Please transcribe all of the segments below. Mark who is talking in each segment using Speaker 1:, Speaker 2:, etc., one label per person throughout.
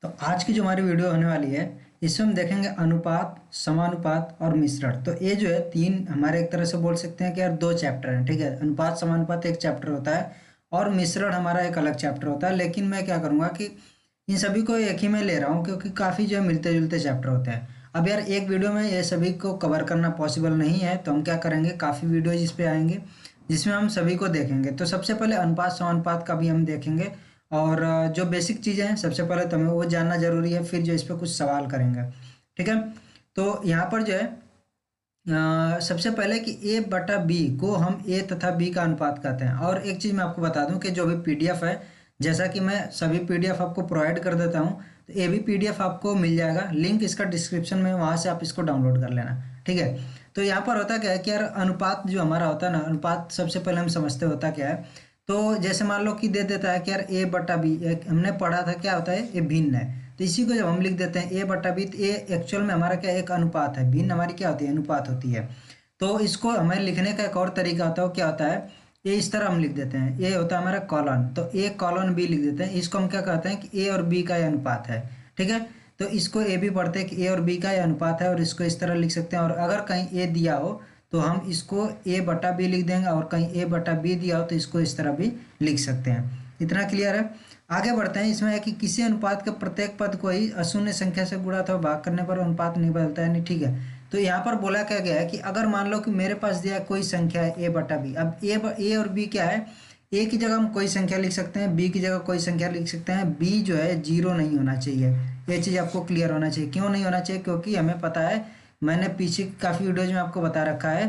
Speaker 1: तो आज की जो हमारी वीडियो होने वाली है इसमें हम देखेंगे अनुपात, समानुपात और मिश्रण। तो ये जो है तीन हमारे एक तरह से बोल सकते हैं कि यार दो चैप्टर हैं। ठीक है, अनुपात समानुपात एक चैप्टर होता है और मिश्रण हमारा एक अलग चैप्टर होता है। लेकिन मैं क्या करूँगा कि इन सभी को एक ही में ले रहा हूँ क्योंकि काफ़ी जो है मिलते जुलते चैप्टर होते हैं। अब यार एक वीडियो में ये सभी को कवर करना पॉसिबल नहीं है, तो हम क्या करेंगे, काफ़ी वीडियो इस पे आएंगे जिसमें हम सभी को देखेंगे। तो सबसे पहले अनुपात समानुपात का भी हम देखेंगे और जो बेसिक चीज़ें हैं सबसे पहले तो हमें वो जानना जरूरी है, फिर जो इस पर कुछ सवाल करेंगे। ठीक है, तो यहाँ पर जो है सबसे पहले कि ए बटा बी को हम ए तथा बी का अनुपात कहते हैं। और एक चीज़ मैं आपको बता दूं कि जो भी पीडीएफ है, जैसा कि मैं सभी पीडीएफ आपको प्रोवाइड कर देता हूं, तो ये भी पीडीएफ आपको मिल जाएगा, लिंक इसका डिस्क्रिप्शन में, वहां से आप इसको डाउनलोड कर लेना। ठीक है, तो यहाँ पर होता क्या है कि यार अनुपात जो हमारा होता है ना, अनुपात सबसे पहले हम समझते होता क्या है। तो जैसे मान लो कि दे देता है कि यार ए बटा बी, हमने पढ़ा था क्या होता है, ये भिन्न है। तो इसी को जब हम लिख देते हैं ए बटा बी, तो ए एक्चुअल में हमारा क्या एक अनुपात है, भिन्न हमारी क्या होती है, अनुपात होती है। तो इसको हमें लिखने का एक और तरीका होता है, वो क्या होता है, ये इस तरह हम लिख देते हैं, ये होता है हमारा कॉलन, तो ए कॉलन बी लिख देते हैं। इसको हम क्या कहते हैं कि ए और बी का ये अनुपात है। ठीक है, तो इसको ए भी पढ़ते हैं कि ए और बी का ये अनुपात है, और इसको इस तरह लिख सकते हैं। और अगर कहीं ए दिया हो तो हम इसको ए बटा बी लिख देंगे, और कहीं ए बटा बी दिया हो तो इसको इस तरह भी लिख सकते हैं। इतना क्लियर है। आगे बढ़ते हैं। इसमें है कि किसी अनुपात के प्रत्येक पद को ही अशून्य संख्या से गुणा अथवा भाग करने पर अनुपात नहीं बदलता है। नहीं, ठीक है। तो यहाँ पर बोला क्या गया है कि अगर मान लो कि मेरे पास दिया कोई संख्या है ए बटा बी, अब ए और बी क्या है, ए की जगह हम कोई संख्या लिख सकते हैं, बी की जगह कोई संख्या लिख सकते हैं। बी जो है जीरो नहीं होना चाहिए, ये चीज़ आपको क्लियर होना चाहिए। क्यों नहीं होना चाहिए? क्योंकि हमें पता है, मैंने पीछे काफ़ी वीडियोज में आपको बता रखा है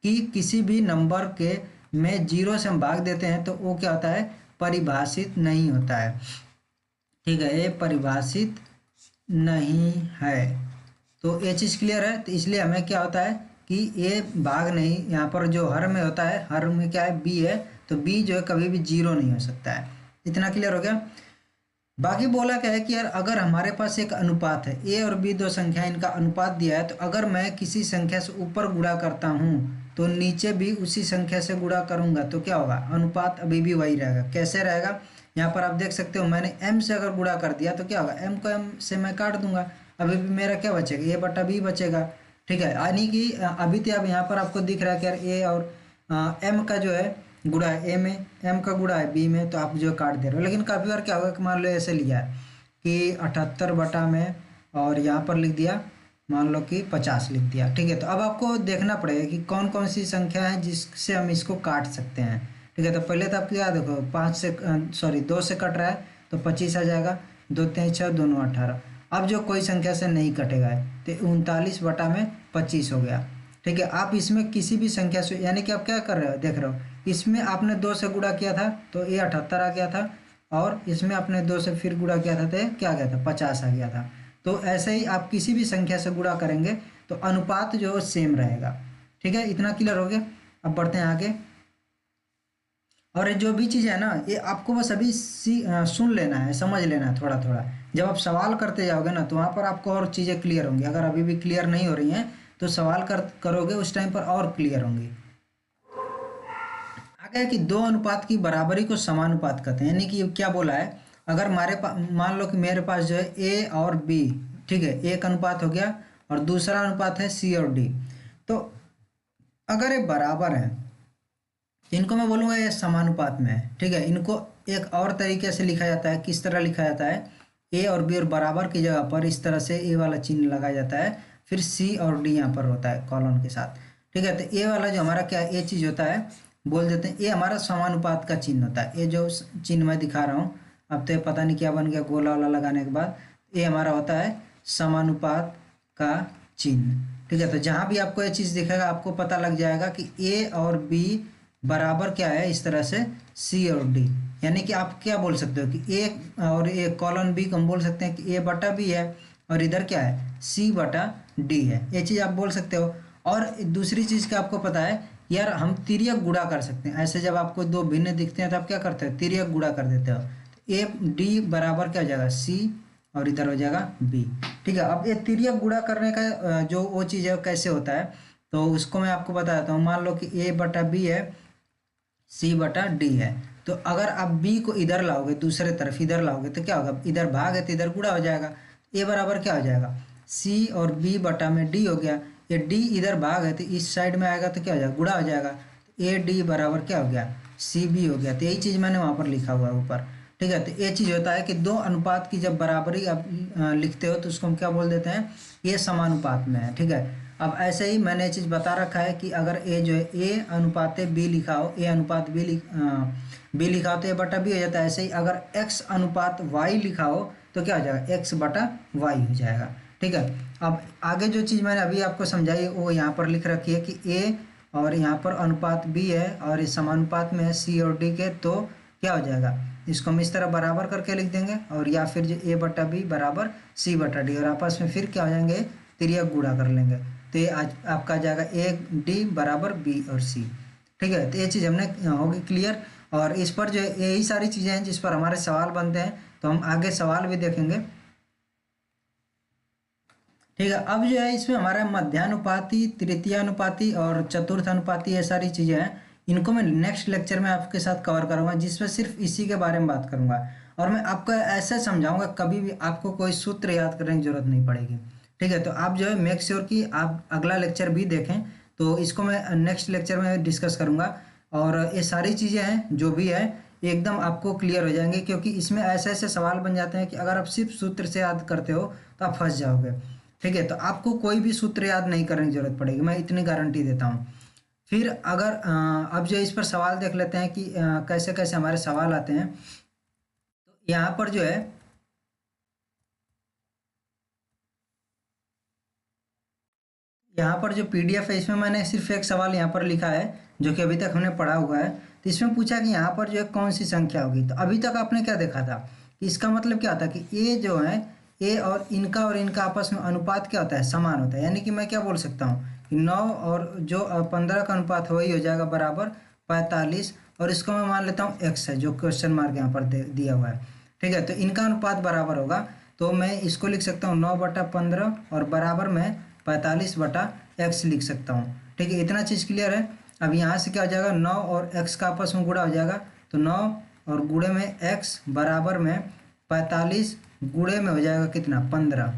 Speaker 1: कि किसी भी नंबर के में जीरो से हम भाग देते हैं तो वो क्या होता है, परिभाषित नहीं होता है। ठीक है, ये परिभाषित नहीं है। तो ये चीज़ क्लियर है। तो इसलिए हमें क्या होता है कि ये भाग नहीं, यहाँ पर जो हर में होता है, हर में क्या है, बी है, तो बी जो है कभी भी जीरो नहीं हो सकता है। इतना क्लियर हो गया। बाकी बोला क्या है कि यार अगर हमारे पास एक अनुपात है, ए और बी दो संख्या, इनका अनुपात दिया है, तो अगर मैं किसी संख्या से ऊपर गुणा करता हूँ तो नीचे भी उसी संख्या से गुणा करूंगा तो क्या होगा, अनुपात अभी भी वही रहेगा। कैसे रहेगा, यहाँ पर आप देख सकते हो, मैंने m से अगर गुणा कर दिया तो क्या होगा, m को m से मैं काट दूंगा, अभी भी मेरा क्या बचेगा, ए बटा बी बचेगा। ठीक है, यानी कि अभी तो अब यहाँ पर आपको दिख रहा है कि यार ए और m का जो है गुणा है ए में, m का गुणा है बी में, तो आप जो काट दे रहे हो। लेकिन काफ़ी बार क्या होगा कि मान लो ऐसे लिया है कि 78 बटा में, और यहाँ पर लिख दिया मान लो कि 50 लिख दिया। ठीक है, तो अब आपको देखना पड़ेगा कि कौन कौन सी संख्या है जिससे हम इसको काट सकते हैं। ठीक है, तो पहले तो आप क्या देखो, 2 से कट रहा है तो 25 आ जाएगा, 2 3 6 दोनों 18। अब जो कोई संख्या से नहीं कटेगा है तो 39 बटा में 25 हो गया। ठीक है, आप इसमें किसी भी संख्या से, यानी कि आप क्या कर रहे हो, देख रहे हो, इसमें आपने 2 से गुणा किया था तो ये 78 आ गया था, और इसमें आपने 2 से फिर गुणा किया था तो ये क्या आ गया था, 50 आ गया था। तो ऐसे ही आप किसी भी संख्या से गुणा करेंगे तो अनुपात जो सेम रहेगा। ठीक है, इतना क्लियर हो गया। अब बढ़ते हैं आगे। और ये जो भी चीज़ है ना, ये आपको बस अभी सुन लेना है, समझ लेना है थोड़ा थोड़ा। जब आप सवाल करते जाओगे ना तो वहाँ पर आपको और चीज़ें क्लियर होंगी। अगर अभी भी क्लियर नहीं हो रही हैं तो सवाल करोगे उस टाइम पर और क्लियर होंगी। आगे है कि दो अनुपात की बराबरी को समानुपात कहते हैं। यानी कि क्या बोला है, अगर हमारे पास, मान लो कि मेरे पास जो है ए और बी, ठीक है, एक अनुपात हो गया और दूसरा अनुपात है सी और डी। तो अगर ये बराबर है तो इनको मैं बोलूँगा ये समानुपात में है। ठीक है, इनको एक और तरीके से लिखा जाता है। किस तरह लिखा जाता है, ए और बी और बराबर की जगह पर इस तरह से ए वाला चिन्ह लगाया जाता है, फिर सी और डी यहाँ पर होता है कॉलन के साथ। ठीक है, तो ए वाला जो हमारा क्या है, ए चीज़ होता है, बोल देते हैं ये हमारा समानुपात का चिन्ह होता है। ये जो चिन्ह मैं दिखा रहा हूँ, अब तो ये पता नहीं क्या बन गया गोला वाला लगाने के बाद, ये हमारा होता है समानुपात का चिन्ह। ठीक है, तो जहाँ भी आपको ये चीज़ दिखेगा आपको पता लग जाएगा कि ए और बी बराबर क्या है, इस तरह से सी और डी। यानी कि आप क्या बोल सकते हो कि ए और ए कॉलन बी को हम बोल सकते हैं कि ए बटा बी है, और इधर क्या है, सी बटा डी है। ये चीज़ आप बोल सकते हो। और दूसरी चीज़ का आपको पता है यार, हम तिर्यक गुणा कर सकते हैं। ऐसे जब आपको दो भिन्न दिखते हैं तो आप क्या करते हो, तिर्यक गुणा कर देते हो। ए डी बराबर क्या हो जाएगा, सी, और इधर हो जाएगा बी। ठीक है, अब ये तिर्यक गुणा करने का जो वो चीज़ है कैसे होता है, तो उसको मैं आपको बता देता हूँ। मान लो कि ए बटा बी है, सी बटा डी है, तो अगर आप बी को इधर लाओगे, दूसरे तरफ इधर लाओगे तो क्या होगा, इधर भाग है तो इधर गुणा हो जाएगा। ए बराबर क्या हो जाएगा, सी और बी बटा में डी हो गया। ये डी इधर भाग है तो इस साइड में आएगा तो क्या हो जाएगा, गुणा हो जाएगा। ए डी बराबर क्या हो गया, सी बी हो गया। तो यही चीज़ मैंने वहाँ पर लिखा हुआ है ऊपर, ठीक है। तो ये चीज़ होता है कि दो अनुपात की जब बराबरी आप लिखते हो तो उसको हम क्या बोल देते हैं, ये समानुपात में है, ठीक है। अब ऐसे ही मैंने ये चीज़ बता रखा है कि अगर ए जो है ए अनुपात बी लिखा हो, ए अनुपात बी लिखा हो तो ए बटा बी हो जाता है। ऐसे ही अगर एक्स अनुपात वाई लिखा हो तो क्या हो जाएगा, एक्स बटा वाई हो जाएगा, ठीक है। अब आगे जो चीज़ मैंने अभी आपको समझाई वो यहाँ पर लिख रखी है कि ए और यहाँ पर अनुपात बी है और इस समानुपात में है सी और डी के, तो क्या हो जाएगा, इसको हम इस तरह बराबर करके लिख देंगे और या फिर जो ए बटा बी बराबर सी बटा डी, और आपस में फिर क्या हो जाएंगे, तिर्यक गुणा कर लेंगे। तो ये आज आपका आ जाएगा ए डी बराबर बी और सी, ठीक है। तो ये चीज़ हमने होगी क्लियर। और इस पर जो है यही सारी चीज़ें हैं जिस पर हमारे सवाल बनते हैं, तो हम आगे सवाल भी देखेंगे, ठीक है। अब जो है इसमें हमारा मध्यानुपाती, तृतीयानुपाती और चतुर्थानुपाती ये सारी चीज़ें हैं, इनको मैं नेक्स्ट लेक्चर में आपके साथ कवर करूँगा जिसमें सिर्फ इसी के बारे में बात करूँगा। और मैं आपको ऐसे समझाऊँगा कभी भी आपको कोई सूत्र याद करने की जरूरत नहीं पड़ेगी, ठीक है। तो आप जो है मेक श्योर कि आप अगला लेक्चर भी देखें, तो इसको मैं नेक्स्ट लेक्चर में डिस्कस करूँगा। और ये सारी चीज़ें हैं जो भी है एकदम आपको क्लियर हो जाएंगे, क्योंकि इसमें ऐसे ऐसे सवाल बन जाते हैं कि अगर आप सिर्फ सूत्र से याद करते हो तो आप फंस जाओगे, ठीक है। तो आपको कोई भी सूत्र याद नहीं करने की जरूरत पड़ेगी, मैं इतनी गारंटी देता हूँ। फिर अगर अब जो इस पर सवाल देख लेते हैं कि कैसे कैसे हमारे सवाल आते हैं। तो यहाँ पर जो है यहाँ पर जो पीडीएफ है इसमें मैंने सिर्फ एक सवाल यहाँ पर लिखा है जो कि अभी तक हमने पढ़ा हुआ है। तो इसमें पूछा कि यहाँ पर जो है कौन सी संख्या होगी। तो अभी तक आपने क्या देखा था कि इसका मतलब क्या था कि ए जो है ए और इनका आपस में अनुपात क्या होता है, समान होता है। यानी कि मैं क्या बोल सकता हूँ कि 9 और जो 15 का अनुपात वही हो जाएगा बराबर 45, और इसको मैं मान लेता हूँ एक्स है जो क्वेश्चन मार्क यहाँ पर दिया हुआ है, ठीक है। तो इनका अनुपात बराबर होगा, तो मैं इसको लिख सकता हूँ 9/15 और बराबर में 45/x लिख सकता हूँ, ठीक है। इतना चीज़ क्लियर है। अब यहाँ से क्या हो जाएगा, 9 और x का आपस में गुणा हो जाएगा, तो 9 और गुणे में x बराबर में 45 गुणे में हो जाएगा कितना, 15,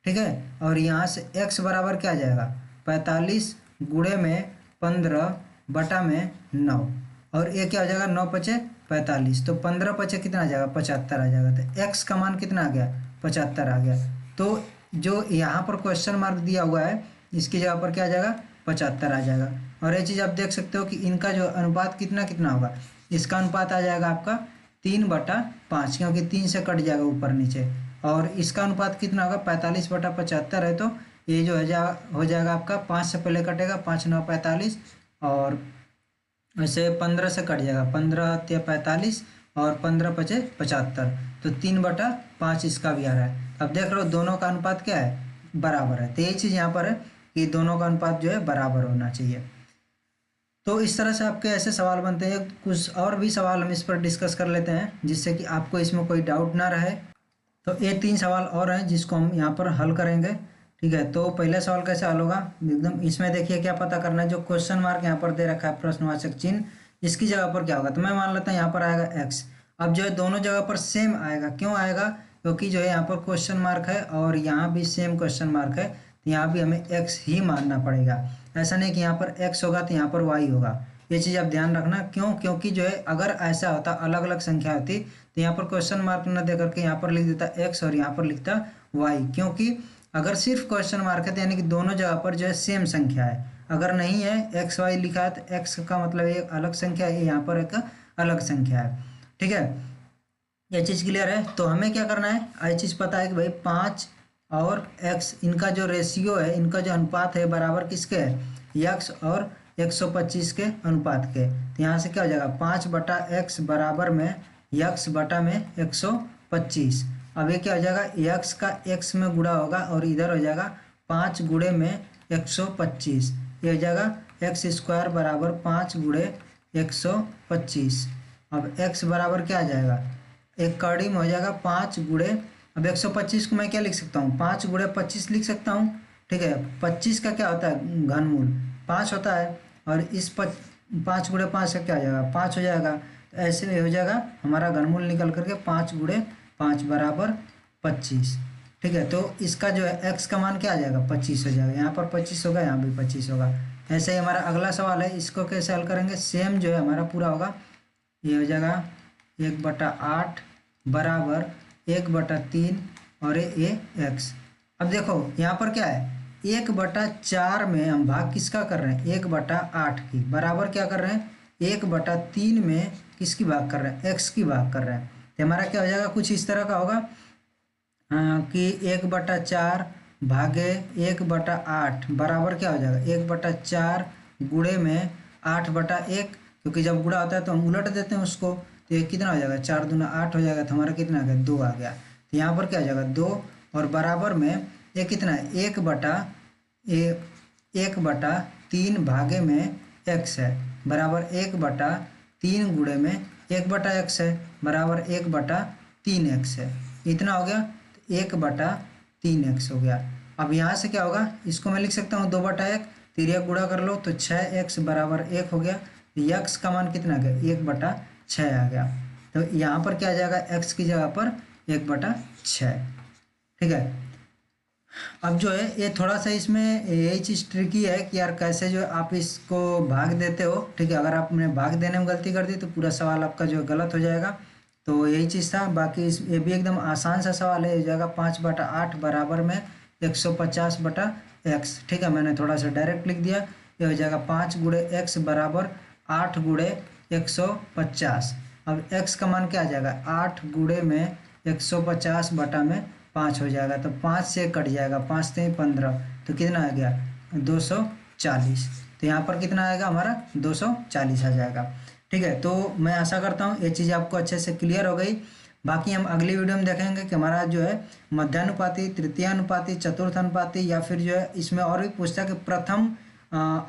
Speaker 1: ठीक है। और यहाँ से x बराबर क्या आ जाएगा, 45 गुणे में 15 बटा में 9, और ये क्या हो जाएगा 9 पचे 45, तो 15 पचे कितना आ जाएगा, 75 आ जाएगा। तो x का मान कितना आ गया, 75 आ गया। तो जो यहाँ पर क्वेश्चन मार्क दिया हुआ है इसकी जगह पर क्या आ जाएगा, 75 आ जाएगा। और ये चीज़ आप देख सकते हो कि इनका जो अनुपात कितना कितना होगा, इसका अनुपात आ जाएगा आपका 3/5, क्योंकि 3 से कट जाएगा ऊपर नीचे। और इसका अनुपात कितना होगा, 45/75 है, तो ये जो हो जाएगा आपका 5 से पहले कटेगा, 5 9 45, और ऐसे 15 से कट जाएगा, 15 या 45 और 15 पचे 75, तो 3/5 इसका भी आ रहा है। अब देख रहे हो दोनों का अनुपात क्या है, बराबर है। तो यही चीज़ यहाँ पर है कि दोनों का अनुपात जो है बराबर होना चाहिए। तो इस तरह से आपके ऐसे सवाल बनते हैं। कुछ और भी सवाल हम इस पर डिस्कस कर लेते हैं जिससे कि आपको इसमें कोई डाउट ना रहे। तो ये 3 सवाल और हैं जिसको हम यहाँ पर हल करेंगे, ठीक है। तो पहला सवाल कैसे हल होगा, एकदम इसमें देखिए क्या पता करना है, जो क्वेश्चन मार्क यहाँ पर दे रखा है प्रश्नवाचक चिन्ह, इसकी जगह पर क्या होगा। तो मैं मान लेता हूँ यहाँ पर आएगा एक्स। अब जो है दोनों जगह पर सेम आएगा, क्यों आएगा, क्योंकि जो है यहाँ पर क्वेश्चन मार्क है और यहाँ भी सेम क्वेश्चन मार्क है, तो यहाँ भी हमें एक्स ही मानना पड़ेगा। ऐसा नहीं कि यहाँ पर एक्स होगा तो यहाँ पर वाई होगा, ये चीज़ आप ध्यान रखना। क्यों, क्योंकि जो है अगर ऐसा होता अलग अलग संख्या होती तो यहाँ पर क्वेश्चन मार्क न दे करके यहाँ पर लिख देता एक्स और यहाँ पर लिखता वाई, क्योंकि अगर सिर्फ क्वेश्चन मार्क है तो यानी कि दोनों जगह पर जो है सेम संख्या है। अगर नहीं है एक्स वाई लिखा है तो एक्स का मतलब एक अलग संख्या है, यहाँ पर एक अलग संख्या है, ठीक है। ये चीज़ क्लियर है। तो हमें क्या करना है, ये चीज़ पता है कि भाई 5 और x इनका जो रेशियो है, इनका जो अनुपात है बराबर किसके है, x और 125 के अनुपात के। तो यहाँ से क्या हो जाएगा, 5/x बराबर में x बटा में 125। अब ये क्या हो जाएगा, x का x में गुणा होगा और इधर हो जाएगा 5 गुणे में 125, ये हो जाएगा x² बराबर 5 गुणे 125। अब x बराबर क्या आ जाएगा, एक कड़ी में हो जाएगा 5 गुणे, अब 125 को मैं क्या लिख सकता हूँ, 5 गुणे 25 लिख सकता हूँ, ठीक है। 25 का क्या होता है, घनमूल 5 होता है, और इस 5 गुणे 5 का क्या हो जाएगा, 5 हो जाएगा। तो ऐसे में हो जाएगा हमारा घनमूल निकल करके 5 × 5 बराबर 25। ठीक है, तो इसका जो है x का मान क्या आ जाएगा 25 हो जाएगा। यहाँ पर 25 होगा, यहाँ भी 25 होगा। ऐसे ही हमारा अगला सवाल है, इसको कैसे हल करेंगे, सेम जो है हमारा पूरा होगा, ये हो जाएगा 1/8 बराबर 1/3 और ये x। अब देखो यहाँ पर क्या है, 1/4 में हम भाग किसका कर रहे हैं, 1/8 की, बराबर क्या कर रहे हैं 1/3 में किसकी भाग कर रहे हैं, x की भाग कर रहे हैं। तो हमारा क्या हो जाएगा, कुछ इस तरह का होगा कि 1/4 भागे 1/8 बराबर क्या हो जाएगा 1/4 गुणे में 8/1, क्योंकि जब गुणा होता है तो हम उलट देते हैं उसको, तो ये कितना हो जाएगा 4 दूना 8 हो जाएगा। तो हमारा कितना आ गया 2 आ गया। तो यहाँ पर क्या हो जाएगा 2 और बराबर में ये कितना है 1/3 भागे में x है बराबर 1/3 गुणे में 1/x है बराबर 1/3x है। इतना हो गया 1/3x हो गया। अब यहाँ से क्या होगा, इसको मैं लिख सकता हूँ 2/1, तिर्यक गुणा कर लो तो 6x बराबर 1 हो गया। x का मान कितना आ गया 1/6 आ गया। तो यहाँ पर क्या आ जाएगा, x की जगह पर 1/6। ठीक है, अब जो है ये थोड़ा सा इसमें यही चीज़ ट्रिकी है कि यार कैसे जो आप इसको भाग देते हो। ठीक है, अगर आपने भाग देने में गलती कर दी तो पूरा सवाल आपका जो है गलत हो जाएगा। तो यही चीज़ था, बाकी ये भी एकदम आसान सा सवाल है। ये जाएगा 5/8 बराबर में 150/x। ठीक है, मैंने थोड़ा सा डायरेक्ट लिख दिया। ये हो जाएगा 5 × x बराबर 8 × 150। अब x का मान क्या आ जाएगा 8 गुणे में 150/5 हो जाएगा। तो 5 से कट जाएगा, 5 से 15, तो कितना आ गया 240। तो यहाँ पर कितना आएगा हमारा 240 आ जाएगा। ठीक है, तो मैं आशा करता हूँ ये चीज़ आपको अच्छे से क्लियर हो गई। बाकी हम अगली वीडियो में देखेंगे कि हमारा जो है मध्यानुपाती, तृतीयानुपाती, चतुर्थानुपाती, या फिर जो है इसमें और भी पूछता है कि प्रथम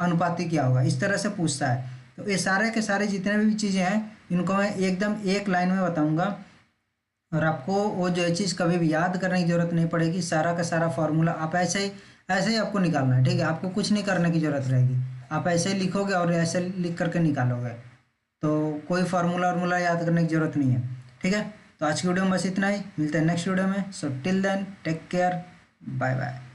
Speaker 1: अनुपाती क्या होगा, इस तरह से पूछता है। तो ये सारे के सारे जितने भी चीज़ें हैं इनको मैं एकदम एक लाइन में बताऊँगा, और आपको वो जो है चीज़ कभी भी याद करने की ज़रूरत नहीं पड़ेगी। सारा का सारा फॉर्मूला आप ऐसे ही आपको निकालना है। ठीक है, आपको कुछ नहीं करने की ज़रूरत रहेगी, आप ऐसे ही लिखोगे और ऐसे लिख करके निकालोगे। तो कोई फार्मूला वार्मूला याद करने की ज़रूरत नहीं है। ठीक है, तो आज की वीडियो में बस इतना ही, मिलते हैं नेक्स्ट वीडियो में। So till then take care, bye bye.